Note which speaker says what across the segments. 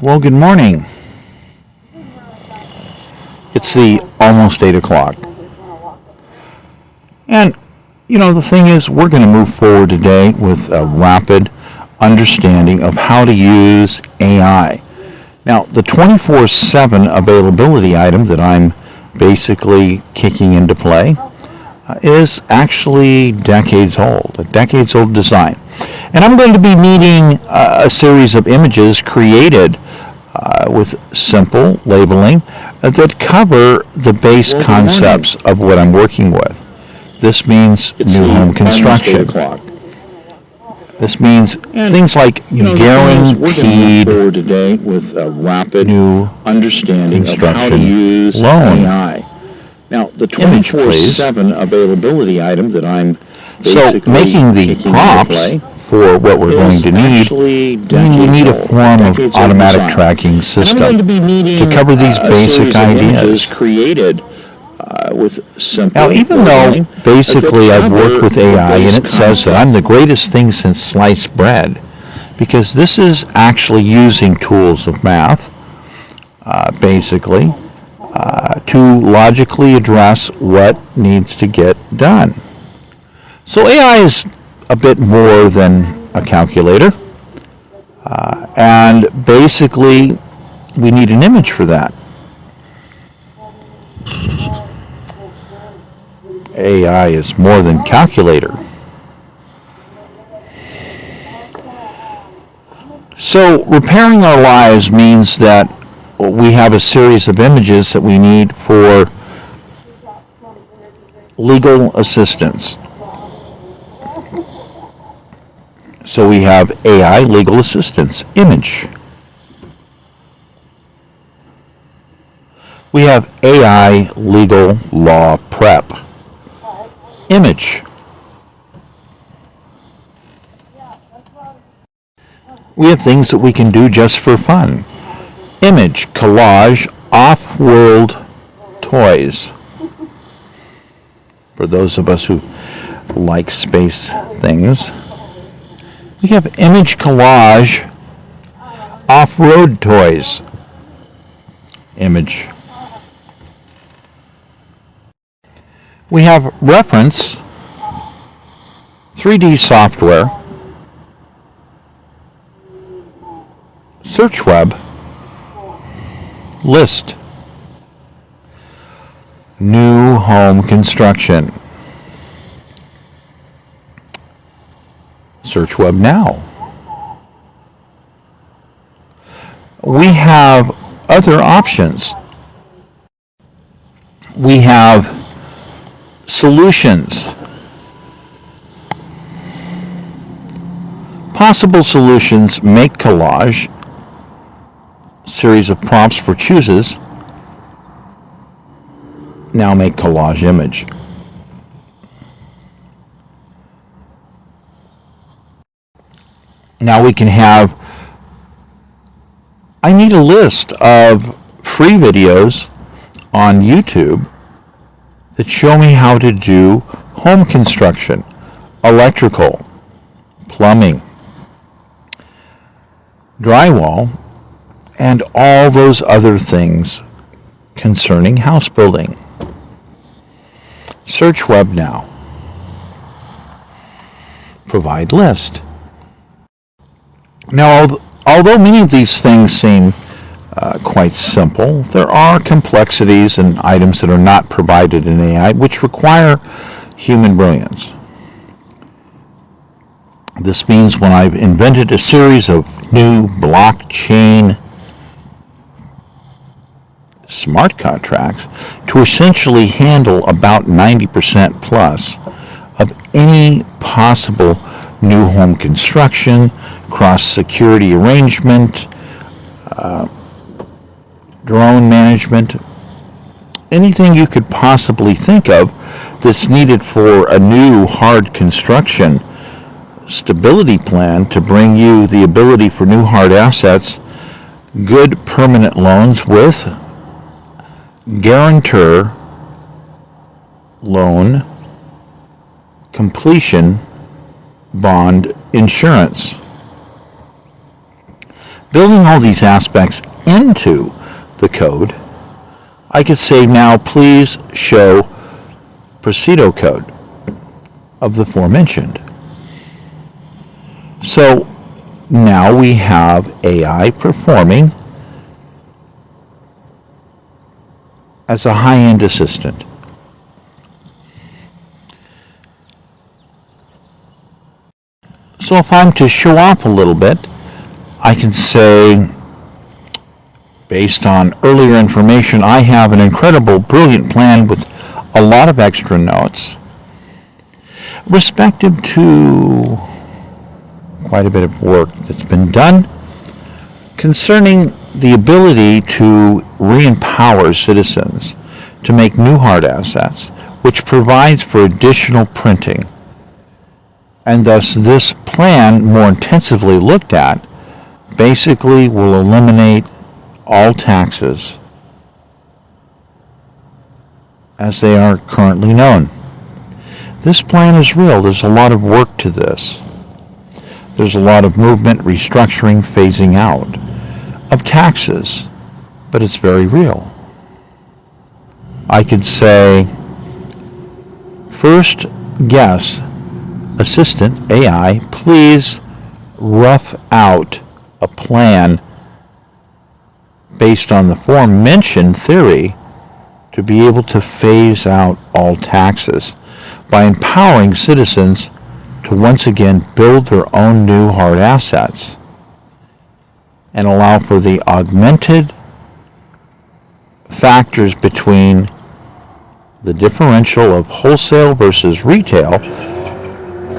Speaker 1: Well, good morning. It's the almost 8 o'clock. And, the thing is, we're going to move forward today with a rapid understanding of how to use AI. Now, the 24/7 availability item that I'm basically kicking into play is actually decades old, a decades old design. And I'm going to be needing a series of images created with simple labeling that cover the base concepts of what I'm working with. This means new home construction. This means things like guaranteed
Speaker 2: today with a rapid
Speaker 1: new
Speaker 2: understanding of how to use
Speaker 1: loan.
Speaker 2: AI. Now, the 24/7 availability item that I'm
Speaker 1: So making the prompts for what we're going to need, we need a form of automatic tracking system to cover these basic ideas.
Speaker 2: Created with simple.
Speaker 1: Now, even though basically I've worked with AI and it says that I'm the greatest thing since sliced bread, because this is actually using tools of math, basically, to logically address what needs to get done. So AI is a bit more than a calculator, and basically we need an image for that. AI is more than calculator. So repairing our lives means that we have a series of images that we need for legal assistance. So we have AI legal assistance image. We have AI legal law prep image. We have things that we can do just for fun. Image, collage, off-world toys. For those of us who like space things. We have image collage, off-road toys. Image. We have reference, 3D software, search web, list, new home construction, search web now. We have other options. We have solutions. Possible solutions, make collage, series of prompts for chooses. Now make collage image. Now we can have, I need a list of free videos on YouTube that show me how to do home construction, electrical, plumbing, drywall, and all those other things concerning house building. Search web now. Provide list. Now, although many of these things seem quite simple, there are complexities and items that are not provided in AI which require human brilliance. This means when I've invented a series of new blockchain smart contracts to essentially handle about 90% plus of any possible new home construction, cross-security arrangement, drone management, anything you could possibly think of that's needed for a new hard construction stability plan to bring you the ability for new hard assets, good permanent loans with guarantor loan completion bond insurance. Building all these aspects into the code, I could say, now please show pseudocode of the aforementioned. So now we have AI performing as a high-end assistant. So if I'm to show off a little bit, I can say, based on earlier information, I have an incredible, brilliant plan with a lot of extra notes, respective to quite a bit of work that's been done concerning the ability to re-empower citizens to make new hard assets, which provides for additional printing. And thus this plan, more intensively looked at, basically will eliminate all taxes as they are currently known. This plan is real. There's a lot of work to this. There's a lot of movement, restructuring, phasing out of taxes, but it's very real. I could say, first guess, assistant, AI, please rough out a plan based on the aforementioned theory to be able to phase out all taxes by empowering citizens to once again build their own new hard assets and allow for the augmented factors between the differential of wholesale versus retail,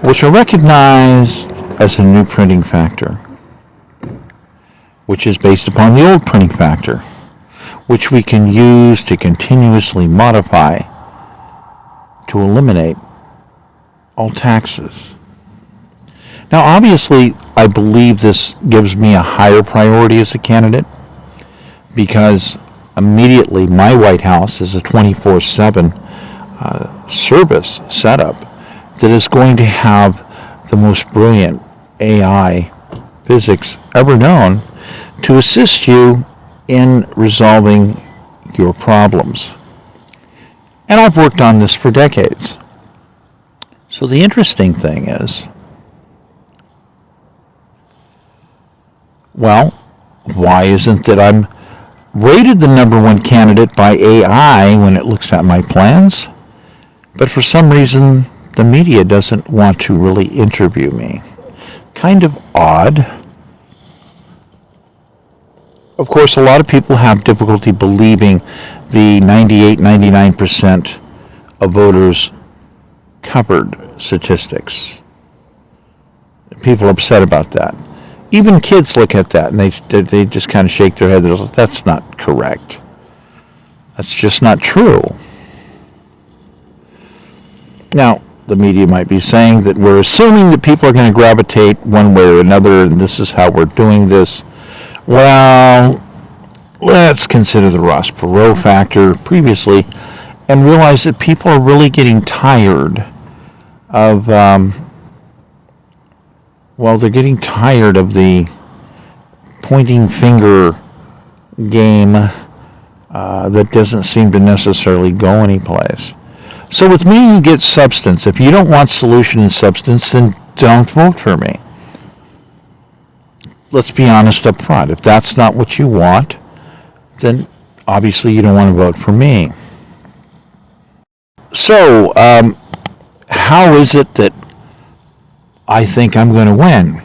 Speaker 1: which are recognized as a new printing factor, which is based upon the old printing factor, which we can use to continuously modify to eliminate all taxes. Now, obviously, I believe this gives me a higher priority as a candidate because immediately my White House is a 24/7 service setup that is going to have the most brilliant AI physics ever known to assist you in resolving your problems. And I've worked on this for decades. So the interesting thing is, well, why isn't that I'm rated the #1 candidate by AI when it looks at my plans, but for some reason the media doesn't want to really interview me? Kind of odd. Of course, a lot of people have difficulty believing the 98-99% of voters covered statistics. People are upset about that. Even kids look at that and they just kind of shake their head. They're like, that's not correct. That's just not true. Now, the media might be saying that we're assuming that people are going to gravitate one way or another, and this is how we're doing this. Well, let's consider the Ross Perot factor previously and realize that people are really getting tired of, they're getting tired of the pointing finger game that doesn't seem to necessarily go anyplace. So with me, you get substance. If you don't want solution and substance, then don't vote for me. Let's be honest up front. If that's not what you want, then obviously you don't want to vote for me. So, how is it that I think I'm going to win?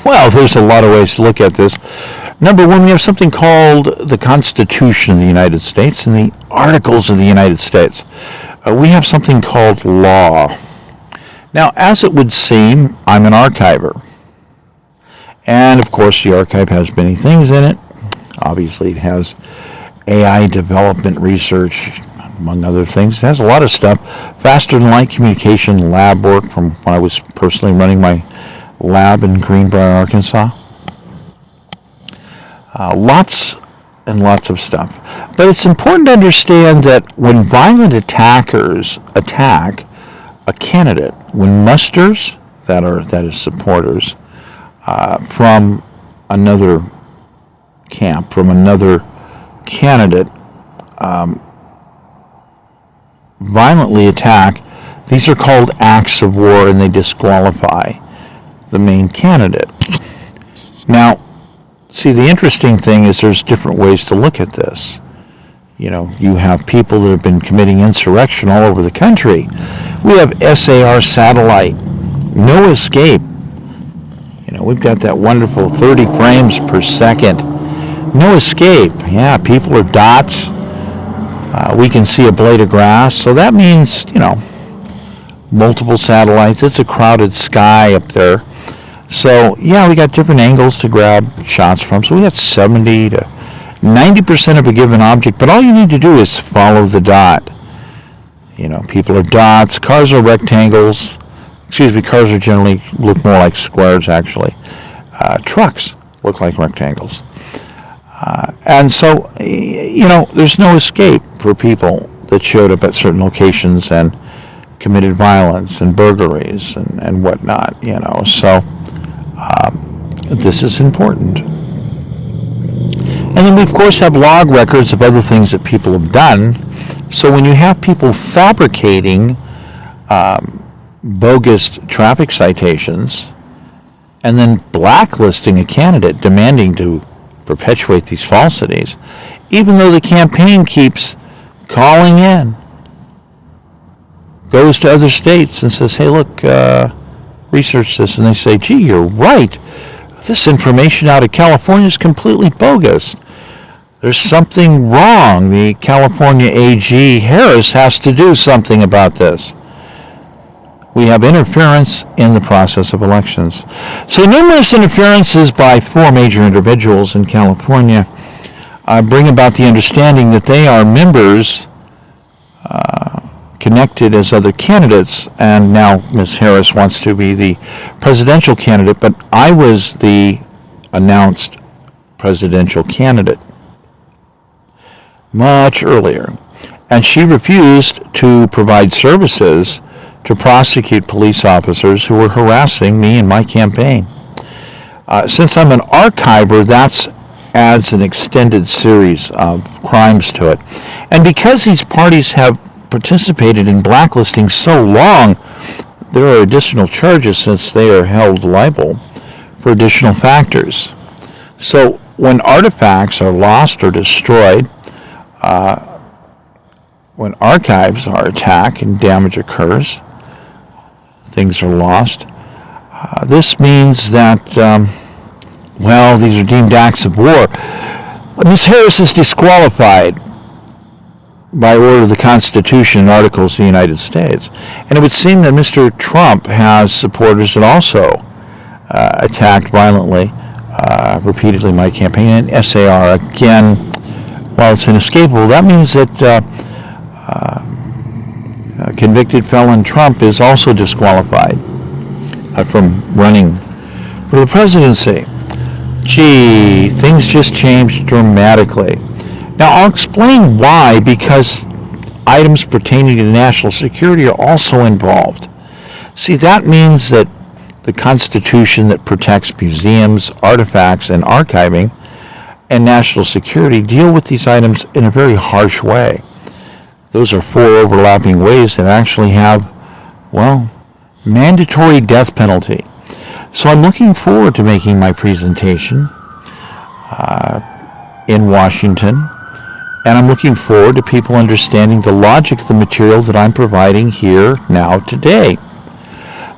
Speaker 1: Well, there's a lot of ways to look at this. Number one, we have something called the Constitution of the United States and the Articles of the United States. We have something called law. Now, as it would seem, I'm an archiver. And, of course, the archive has many things in it. Obviously, it has AI development research, among other things. It has a lot of stuff. Faster than light communication lab work from when I was personally running my lab in Greenbrier, Arkansas. Lots and lots of stuff. But it's important to understand that when violent attackers attack a candidate, when musters, that is supporters, from another camp, from another candidate, violently attack, these are called acts of war, and they disqualify the main candidate. Now, see, the interesting thing is there's different ways to look at this. You know, you have people that have been committing insurrection all over the country. We have SAR satellite, no escape. You know, we've got that wonderful 30 frames per second. No escape. Yeah, people are dots. We can see a blade of grass. So that means, you know, multiple satellites. It's a crowded sky up there. So, yeah, we got different angles to grab shots from. So we got 70 to 90% of a given object. But all you need to do is follow the dot. You know, people are dots. Cars are rectangles. Cars are generally look more like squares, actually. Trucks look like rectangles. And so, you know, there's no escape for people that showed up at certain locations and committed violence and burglaries and whatnot, you know. So this is important. And then we, of course, have log records of other things that people have done. So when you have people fabricating bogus traffic citations and then blacklisting a candidate, demanding to perpetuate these falsities, even though the campaign keeps calling in, goes to other states and says, hey, look, research this, and they say, gee, you're right. This information out of California is completely bogus. There's something wrong. The California AG Harris has to do something about this. We have interference in the process of elections. So numerous interferences by four major individuals in California bring about the understanding that they are members connected as other candidates, and now Ms. Harris wants to be the presidential candidate, but I was the announced presidential candidate much earlier, and she refused to provide services to prosecute police officers who were harassing me in my campaign. Since I'm an archiver, that adds an extended series of crimes to it. And because these parties have participated in blacklisting so long, there are additional charges since they are held liable for additional factors. So when artifacts are lost or destroyed, when archives are attacked and damage occurs, things are lost. This means that, these are deemed acts of war. Ms. Harris is disqualified by order of the Constitution and Articles of the United States. And it would seem that Mr. Trump has supporters that also attacked violently, repeatedly my campaign. And SAR, again, while it's inescapable, that means that convicted felon Trump is also disqualified from running for the presidency. Gee, things just changed dramatically. Now, I'll explain why, because items pertaining to national security are also involved. See, that means that the Constitution that protects museums, artifacts, and archiving and national security deal with these items in a very harsh way. Those are four overlapping ways that actually have, mandatory death penalty. So I'm looking forward to making my presentation in Washington, and I'm looking forward to people understanding the logic of the material that I'm providing here now today.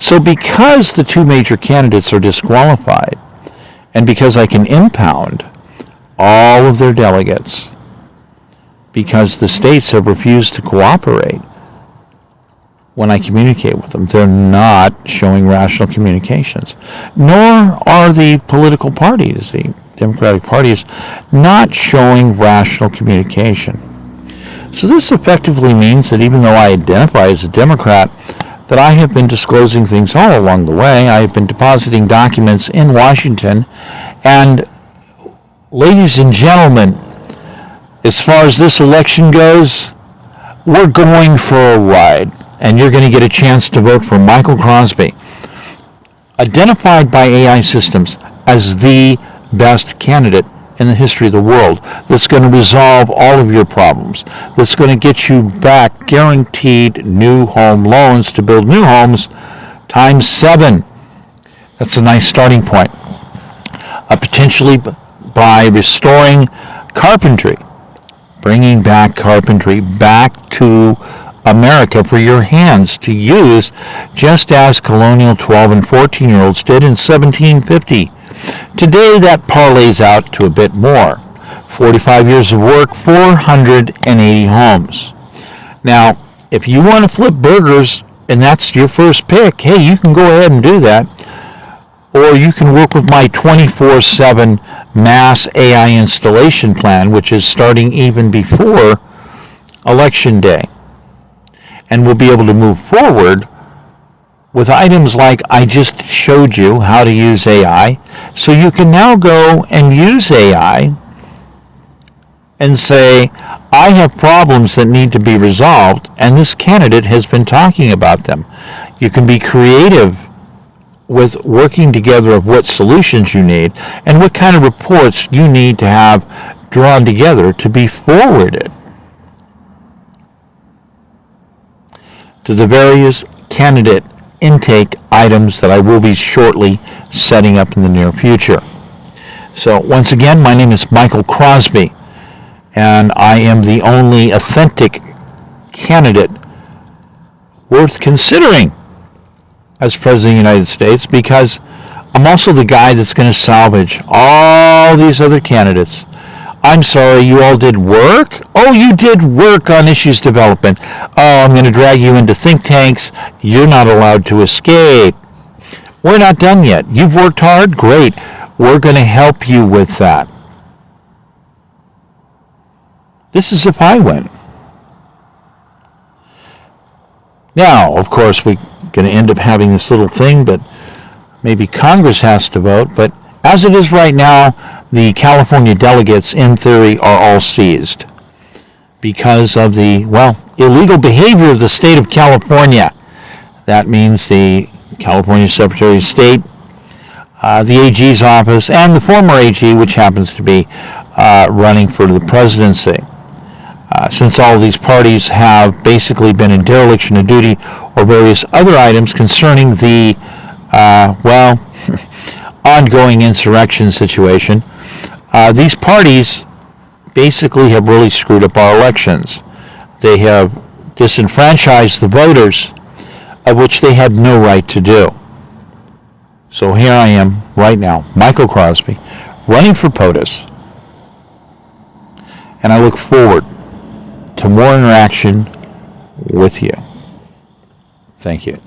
Speaker 1: So because the two major candidates are disqualified, and because I can impound all of their delegates, because the states have refused to cooperate when I communicate with them. They're not showing rational communications. Nor are the political parties, the Democratic parties, not showing rational communication. So this effectively means that even though I identify as a Democrat, that I have been disclosing things all along the way. I have been depositing documents in Washington. And ladies and gentlemen, as far as this election goes, we're going for a ride, and you're going to get a chance to vote for Michael Crosby, identified by AI systems as the best candidate in the history of the world that's going to resolve all of your problems, that's going to get you back guaranteed new home loans to build new homes times 7. That's a nice starting point. Potentially by restoring carpentry, bringing back carpentry back to America for your hands to use, just as colonial 12 and 14-year-olds did in 1750. Today that parlays out to a bit more. 45 years of work, 480 homes. Now, if you want to flip burgers and that's your first pick, hey, you can go ahead and do that. Or you can work with my 24/7 mass AI installation plan, which is starting even before Election Day. And we'll be able to move forward with items like I just showed you how to use AI. So you can now go and use AI and say, I have problems that need to be resolved, and this candidate has been talking about them. You can be creative with working together of what solutions you need and what kind of reports you need to have drawn together to be forwarded to the various candidate intake items that I will be shortly setting up in the near future. So once again, my name is Michael Crosby, and I am the only authentic candidate worth considering as President of the United States, because I'm also the guy that's going to salvage all these other candidates. I'm sorry, you all did work? Oh, you did work on issues development. Oh, I'm going to drag you into think tanks. You're not allowed to escape. We're not done yet. You've worked hard? Great. We're going to help you with that. This is if I win. Now, of course, we're going to end up having this little thing, but maybe Congress has to vote. But as it is right now, the California delegates, in theory, are all seized because of the, illegal behavior of the state of California. That means the California Secretary of State, the AG's office, and the former AG, which happens to be running for the presidency. Since all of these parties have basically been in dereliction of duty or various other items concerning the, ongoing insurrection situation, these parties basically have really screwed up our elections. They have disenfranchised the voters, of which they had no right to do. So here I am right now, Michael Crosby, running for POTUS, and I look forward to more interaction with you. Thank you.